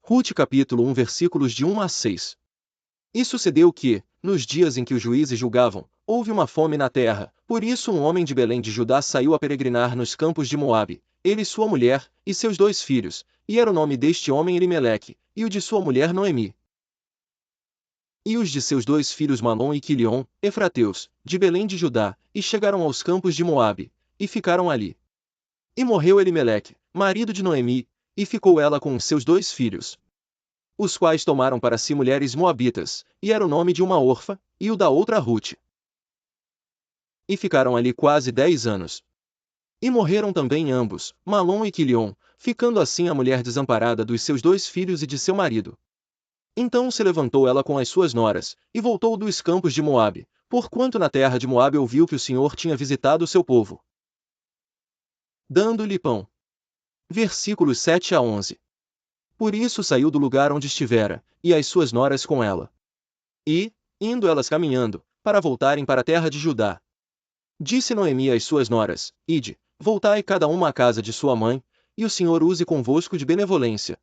Rute capítulo 1 versículos de 1 a 6. E sucedeu que, nos dias em que os juízes julgavam, houve uma fome na terra, por isso um homem de Belém de Judá saiu a peregrinar nos campos de Moabe, ele e sua mulher, e seus 2 filhos, e era o nome deste homem Elimeleque, e o de sua mulher Noemi. E os de seus 2 filhos Malom e Quilion, efrateus, de Belém de Judá, e chegaram aos campos de Moabe, e ficaram ali. E morreu Elimeleque, marido de Noemi, e ficou ela com os seus 2 filhos, os quais tomaram para si mulheres moabitas, e era o nome de uma Orfa, e o da outra Rute. E ficaram ali quase 10 anos. E morreram também ambos, Malom e Quilion, ficando assim a mulher desamparada dos seus 2 filhos e de seu marido. Então se levantou ela com as suas noras, e voltou dos campos de Moabe, porquanto na terra de Moabe ouviu que o Senhor tinha visitado o seu povo, dando-lhe pão. Versículos 7 a 11. Por isso saiu do lugar onde estivera, e as suas noras com ela. E, indo elas caminhando, para voltarem para a terra de Judá, disse Noemi às suas noras: Ide, voltai cada uma à casa de sua mãe, e o Senhor use convosco de benevolência,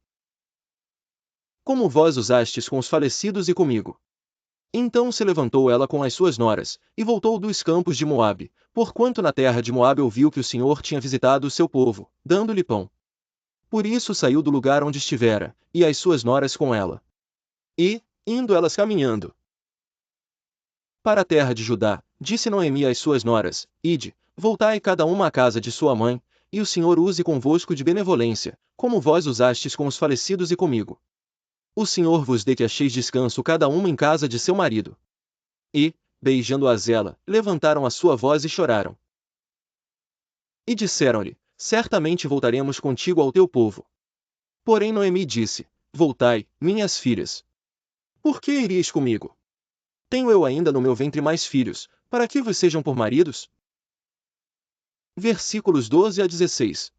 como vós usastes com os falecidos e comigo. Então se levantou ela com as suas noras, e voltou dos campos de Moabe, porquanto na terra de Moabe ouviu que o Senhor tinha visitado o seu povo, dando-lhe pão. Por isso saiu do lugar onde estivera, e as suas noras com ela. E, indo elas caminhando para a terra de Judá, disse Noemi às suas noras: Ide, voltai cada uma à casa de sua mãe, e o Senhor use convosco de benevolência, como vós usastes com os falecidos e comigo. O Senhor vos dê que acheis descanso cada uma em casa de seu marido. E, beijando-as ela, levantaram a sua voz e choraram. E disseram-lhe: Certamente voltaremos contigo ao teu povo. Porém Noemi disse: Voltai, minhas filhas. Por que iríeis comigo? Tenho eu ainda no meu ventre mais filhos, para que vos sejam por maridos? Versículos 12 a 16.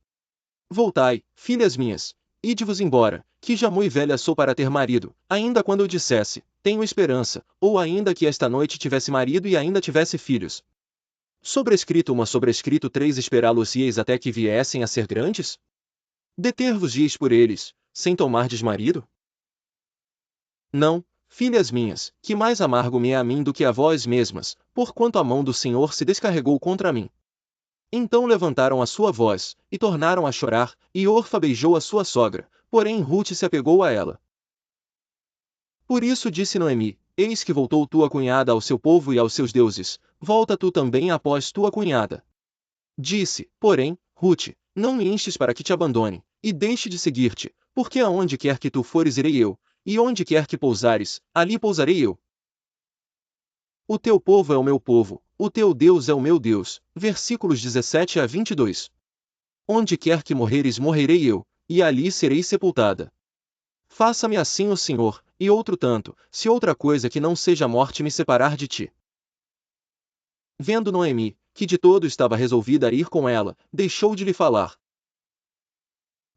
Voltai, filhas minhas, ide-vos embora, que já mui velha sou para ter marido, ainda quando eu dissesse, tenho esperança, ou ainda que esta noite tivesse marido e ainda tivesse filhos. Sobrescrito 1 sobrescrito 3 esperá-los-ieis até que viessem a ser grandes? Deter-vos-ieis por eles, sem tomardes marido? Não, filhas minhas, que mais amargo me é a mim do que a vós mesmas, porquanto a mão do Senhor se descarregou contra mim. Então levantaram a sua voz, e tornaram a chorar, e Orfa beijou a sua sogra, porém Rute se apegou a ela. Por isso disse Noemi: Eis que voltou tua cunhada ao seu povo e aos seus deuses, volta tu também após tua cunhada. Disse, porém, Rute: Não me instes para que te abandone, e deixe de seguir-te, porque aonde quer que tu fores irei eu, e onde quer que pousares, ali pousarei eu. O teu povo é o meu povo, o teu Deus é o meu Deus. Versículos 17 a 22. Onde quer que morreres morrerei eu, e ali serei sepultada. Faça-me assim o Senhor, e outro tanto, se outra coisa que não seja a morte me separar de ti. Vendo Noemi, que de todo estava resolvida a ir com ela, deixou de lhe falar.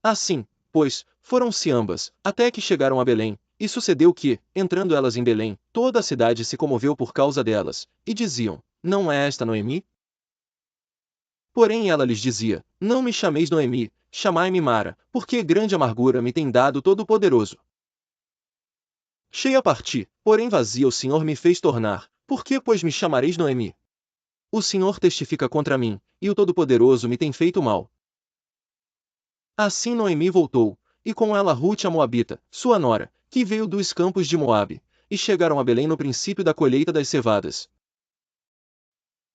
Assim, pois, foram-se ambas, até que chegaram a Belém, e sucedeu que, entrando elas em Belém, toda a cidade se comoveu por causa delas, e diziam: Não é esta Noemi? Porém ela lhes dizia: Não me chameis Noemi, chamai-me Mara, porque grande amargura me tem dado Todo-Poderoso. Cheia parti, porém vazia o Senhor me fez tornar, por que pois me chamareis Noemi? O Senhor testifica contra mim, e o Todo-Poderoso me tem feito mal. Assim Noemi voltou, e com ela Rute a Moabita, sua nora, que veio dos campos de Moabe, e chegaram a Belém no princípio da colheita das cevadas.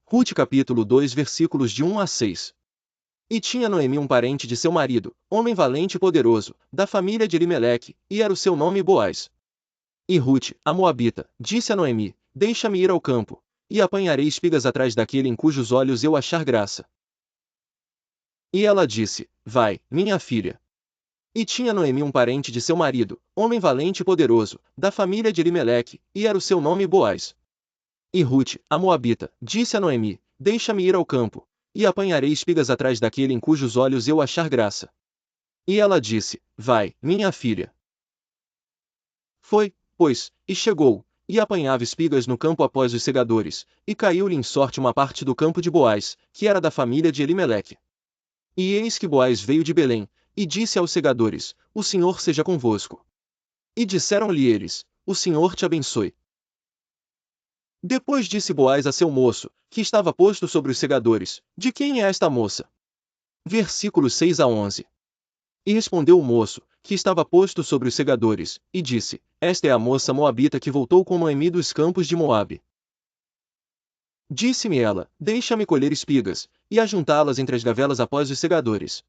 Rute capítulo 2 versículos de 1 a 6. E tinha Noemi um parente de seu marido, homem valente e poderoso, da família de Elimeleque, e era o seu nome Boaz. E Rute, a Moabita, disse a Noemi: Deixa-me ir ao campo, e apanharei espigas atrás daquele em cujos olhos eu achar graça. E ela disse: Vai, minha filha. E tinha Noemi um parente de seu marido, homem valente e poderoso, da família de Elimeleque, e era o seu nome Boaz. E Rute, a Moabita, disse a Noemi: Deixa-me ir ao campo, e apanharei espigas atrás daquele em cujos olhos eu achar graça. E ela disse: Vai, minha filha. Foi, pois, e chegou, e apanhava espigas no campo após os segadores, e caiu-lhe em sorte uma parte do campo de Boaz, que era da família de Elimeleque. E eis que Boaz veio de Belém, e disse aos segadores: O Senhor seja convosco. E disseram-lhe eles: O Senhor te abençoe. Depois disse Boaz a seu moço, que estava posto sobre os segadores: De quem é esta moça? Versículos 6 a 11. E respondeu o moço, que estava posto sobre os segadores, e disse: Esta é a moça moabita que voltou com Noemi dos campos de Moabe. Disse-me ela: Deixa-me colher espigas, e ajuntá-las entre as gavelas após os segadores.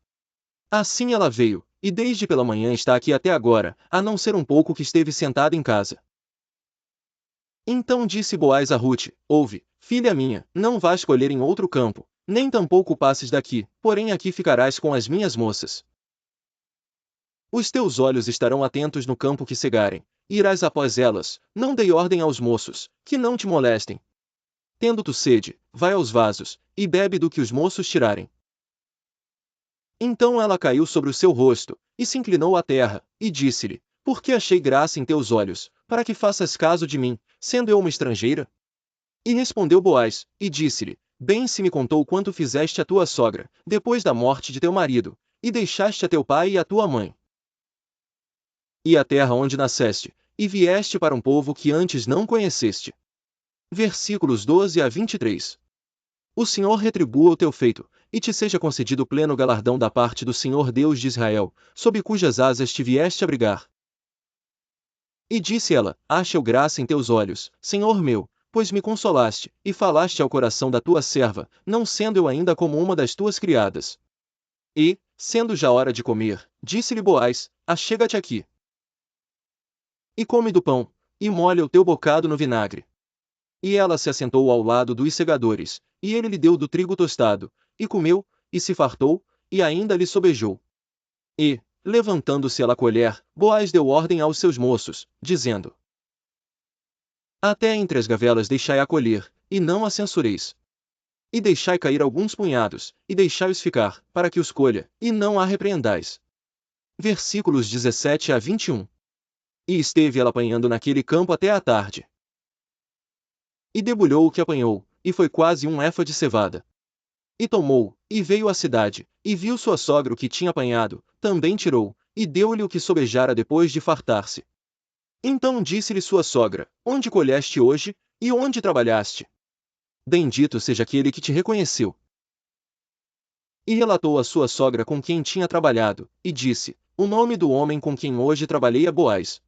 Assim ela veio, e desde pela manhã está aqui até agora, a não ser um pouco que esteve sentada em casa. Então disse Boaz a Rute: Ouve, filha minha, não vás colher em outro campo, nem tampouco passes daqui, porém aqui ficarás com as minhas moças. Os teus olhos estarão atentos no campo que cegarem, irás após elas, não dei ordem aos moços, que não te molestem. Tendo tu sede, vai aos vasos, e bebe do que os moços tirarem. Então ela caiu sobre o seu rosto, e se inclinou à terra, e disse-lhe: Por que achei graça em teus olhos, para que faças caso de mim, sendo eu uma estrangeira? E respondeu Boaz, e disse-lhe: Bem se me contou quanto fizeste a tua sogra, depois da morte de teu marido, e deixaste a teu pai e a tua mãe, e a terra onde nasceste, e vieste para um povo que antes não conheceste. Versículos 12 a 23. O Senhor retribua o teu feito, e te seja concedido pleno galardão da parte do Senhor Deus de Israel, sob cujas asas te vieste abrigar. E disse ela: Ache eu graça em teus olhos, Senhor meu, pois me consolaste, e falaste ao coração da tua serva, não sendo eu ainda como uma das tuas criadas. E, sendo já hora de comer, disse-lhe Boaz: Achega-te aqui. E come do pão, e molha o teu bocado no vinagre. E ela se assentou ao lado dos segadores, e ele lhe deu do trigo tostado, e comeu, e se fartou, e ainda lhe sobejou. E, levantando-se ela a colher, Boaz deu ordem aos seus moços, dizendo: Até entre as gavelas deixai-a colher, e não a censureis. E deixai cair alguns punhados, e deixai-os ficar, para que os colha, e não a repreendais. Versículos 17 a 21. E esteve ela apanhando naquele campo até à tarde. E debulhou o que apanhou, e foi quase um efa de cevada. E tomou, e veio à cidade, e viu sua sogra o que tinha apanhado, também tirou, e deu-lhe o que sobejara depois de fartar-se. Então disse-lhe sua sogra: Onde colheste hoje, e onde trabalhaste? Bendito seja aquele que te reconheceu. E relatou a sua sogra com quem tinha trabalhado, e disse: O nome do homem com quem hoje trabalhei é Boaz.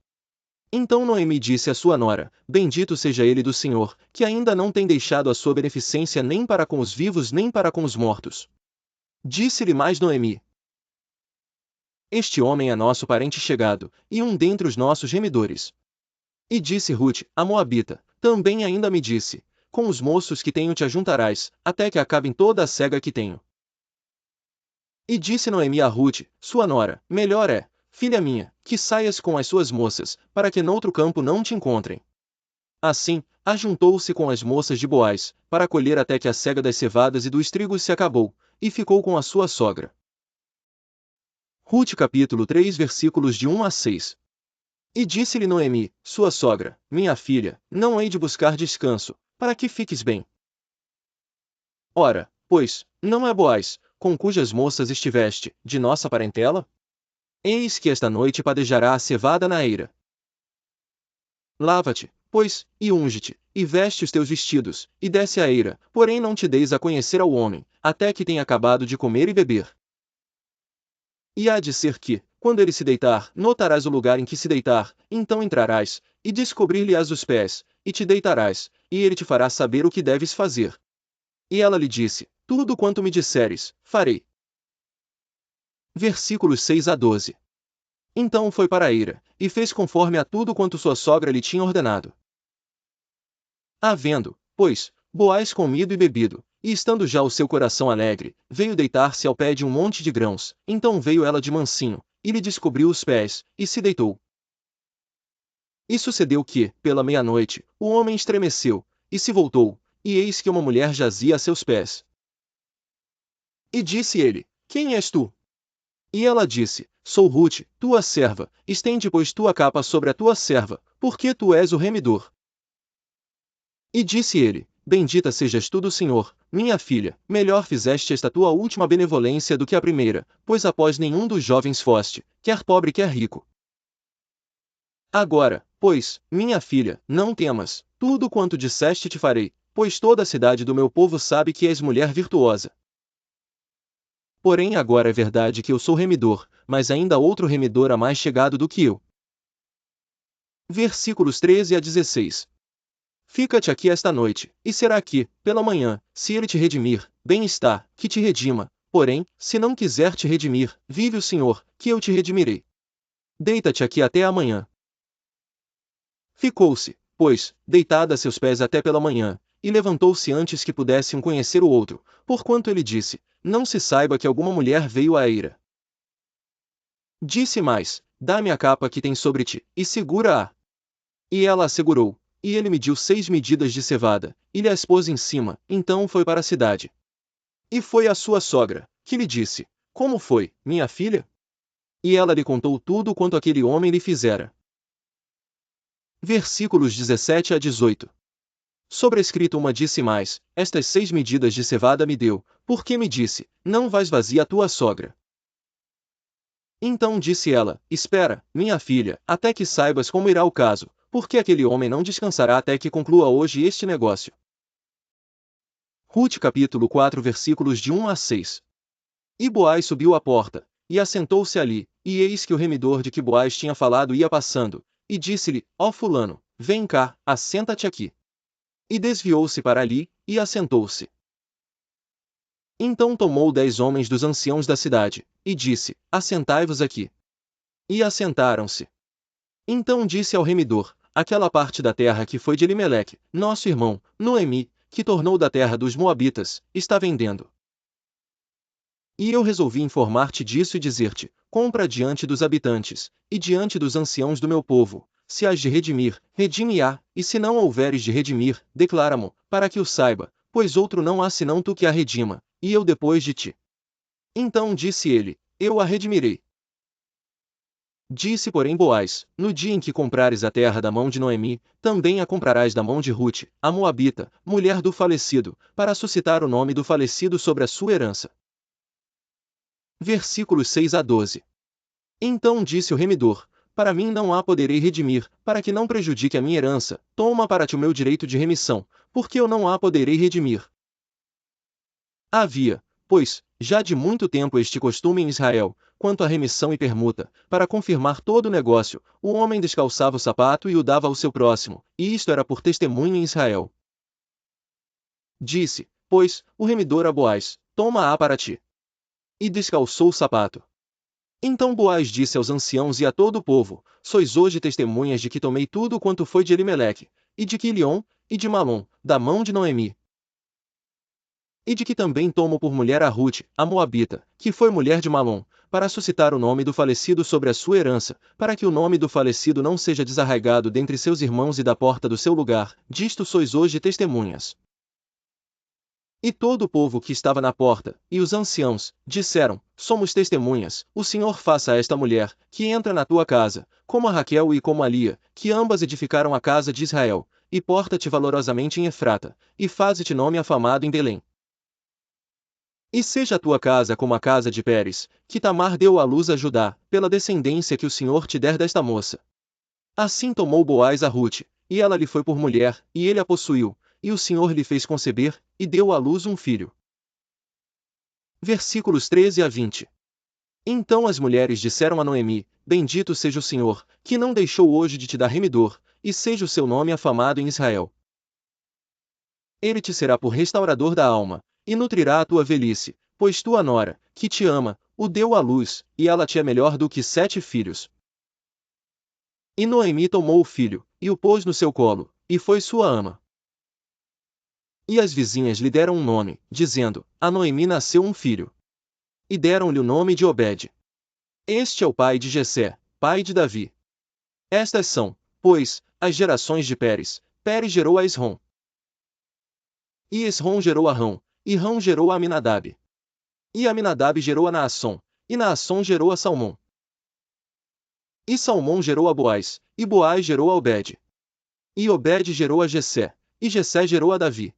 Então Noemi disse à sua nora: Bendito seja ele do Senhor, que ainda não tem deixado a sua beneficência nem para com os vivos nem para com os mortos. Disse-lhe mais Noemi: Este homem é nosso parente chegado, e um dentre os nossos gemidores. E disse Rute, a Moabita, também ainda me disse: Com os moços que tenho te ajuntarás, até que acabem toda a cega que tenho. E disse Noemi a Rute, sua nora: Melhor é, filha minha, que saias com as suas moças, para que noutro campo não te encontrem. Assim, ajuntou-se com as moças de Boaz, para colher até que a cega das cevadas e dos trigos se acabou, e ficou com a sua sogra. Rute capítulo 3 versículos de 1 a 6. E disse-lhe Noemi, sua sogra: Minha filha, não hei de buscar descanso, para que fiques bem. Ora, pois, não é Boaz, com cujas moças estiveste, de nossa parentela? Eis que esta noite padejará a cevada na eira. Lava-te, pois, e unge-te, e veste os teus vestidos, e desce à eira, porém não te deis a conhecer ao homem, até que tenha acabado de comer e beber. E há de ser que, quando ele se deitar, notarás o lugar em que se deitar, então entrarás, e descobrir-lhe-ás os pés, e te deitarás, e ele te fará saber o que deves fazer. E ela lhe disse: Tudo quanto me disseres, farei. Versículos 6 a 12. Então foi para a eira, e fez conforme a tudo quanto sua sogra lhe tinha ordenado. Havendo, pois, Boaz comido e bebido, e estando já o seu coração alegre, veio deitar-se ao pé de um monte de grãos, então veio ela de mansinho, e lhe descobriu os pés, e se deitou. E sucedeu que, pela meia-noite, o homem estremeceu, e se voltou, e eis que uma mulher jazia a seus pés. E disse ele: Quem és tu? E ela disse: Sou Rute, tua serva, estende pois tua capa sobre a tua serva, porque tu és o remidor. E disse ele: Bendita sejas tu do Senhor, minha filha, melhor fizeste esta tua última benevolência do que a primeira, pois após nenhum dos jovens foste, quer pobre quer rico. Agora, pois, minha filha, não temas, tudo quanto disseste te farei, pois toda a cidade do meu povo sabe que és mulher virtuosa. Porém agora é verdade que eu sou remidor, mas ainda há outro remidor há mais chegado do que eu. Versículos 13 a 16. Fica-te aqui esta noite, e será que, pela manhã, se ele te redimir, bem está, que te redima, porém, se não quiser te redimir, vive o Senhor, que eu te redimirei. Deita-te aqui até amanhã. Ficou-se, pois, deitada a seus pés até pela manhã, e levantou-se antes que pudesse um conhecer o outro, porquanto ele disse, não se saiba que alguma mulher veio à eira. Disse mais, dá-me a capa que tens sobre ti, e segura-a. E ela a segurou, e ele mediu 6 medidas de cevada, e lhe as pôs em cima, então foi para a cidade. E foi a sua sogra, que lhe disse, como foi, minha filha? E ela lhe contou tudo quanto aquele homem lhe fizera. Versículos 17 a 18. Sobrescrito uma disse mais, estas 6 medidas de cevada me deu, porque me disse, não vais vazia a tua sogra. Então disse ela, espera, minha filha, até que saibas como irá o caso, porque aquele homem não descansará até que conclua hoje este negócio. Rute capítulo 4 versículos de 1 a 6. E Boaz subiu à porta, e assentou-se ali, e eis que o remidor de que Boaz tinha falado ia passando, e disse-lhe, ó fulano, vem cá, assenta-te aqui. E desviou-se para ali, e assentou-se. Então tomou 10 homens dos anciãos da cidade, e disse, assentai-vos aqui. E assentaram-se. Então disse ao remidor, aquela parte da terra que foi de Elimeleque, nosso irmão, Noemi, que tornou da terra dos Moabitas, está vendendo. E eu resolvi informar-te disso e dizer-te, compra diante dos habitantes, e diante dos anciãos do meu povo, se has de redimir, redime-a, e se não houveres de redimir, declara-mo, para que o saiba, pois outro não há senão tu que a redima, e eu depois de ti. Então disse ele, eu a redimirei. Disse porém Boaz, no dia em que comprares a terra da mão de Noemi, também a comprarás da mão de Rute, a Moabita, mulher do falecido, para suscitar o nome do falecido sobre a sua herança. Versículos 6 a 12. Então disse o remidor, para mim não a poderei redimir, para que não prejudique a minha herança, toma para ti o meu direito de remissão, porque eu não a poderei redimir. Havia, pois, já de muito tempo este costume em Israel, quanto à remissão e permuta, para confirmar todo o negócio, o homem descalçava o sapato e o dava ao seu próximo, e isto era por testemunho em Israel. Disse, pois, o remidor a Boaz, toma-a para ti. E descalçou o sapato. Então Boaz disse aos anciãos e a todo o povo, sois hoje testemunhas de que tomei tudo quanto foi de Elimeleque, e de Quilion, e de Malom, da mão de Noemi. E de que também tomo por mulher a Rute, a Moabita, que foi mulher de Malom, para suscitar o nome do falecido sobre a sua herança, para que o nome do falecido não seja desarraigado dentre seus irmãos e da porta do seu lugar, disto sois hoje testemunhas. E todo o povo que estava na porta, e os anciãos, disseram, somos testemunhas, o Senhor faça a esta mulher, que entra na tua casa, como a Raquel e como a Lia, que ambas edificaram a casa de Israel, e porta-te valorosamente em Efrata, e faze-te nome afamado em Belém. E seja a tua casa como a casa de Pérez, que Tamar deu à luz a Judá, pela descendência que o Senhor te der desta moça. Assim tomou Boaz a Rute, e ela lhe foi por mulher, e ele a possuiu, e o Senhor lhe fez conceber, e deu à luz um filho. Versículos 13 a 20. Então as mulheres disseram a Noemi, bendito seja o Senhor, que não deixou hoje de te dar remidor, e seja o seu nome afamado em Israel. Ele te será por restaurador da alma, e nutrirá a tua velhice, pois tua nora, que te ama, o deu à luz, e ela te é melhor do que 7 filhos. E Noemi tomou o filho, e o pôs no seu colo, e foi sua ama. E as vizinhas lhe deram um nome, dizendo, a Noemi nasceu um filho. E deram-lhe o nome de Obed. Este é o pai de Jessé, pai de Davi. Estas são, pois, as gerações de Pérez. Pérez gerou a Esrom. E Esrom gerou a Rão, e Rão gerou a Aminadab. E Aminadab gerou a Naasson, e Naasson gerou a Salmão. E Salmão gerou a Boaz, e Boaz gerou a Obed. E Obed gerou a Jessé, e Jessé gerou a Davi.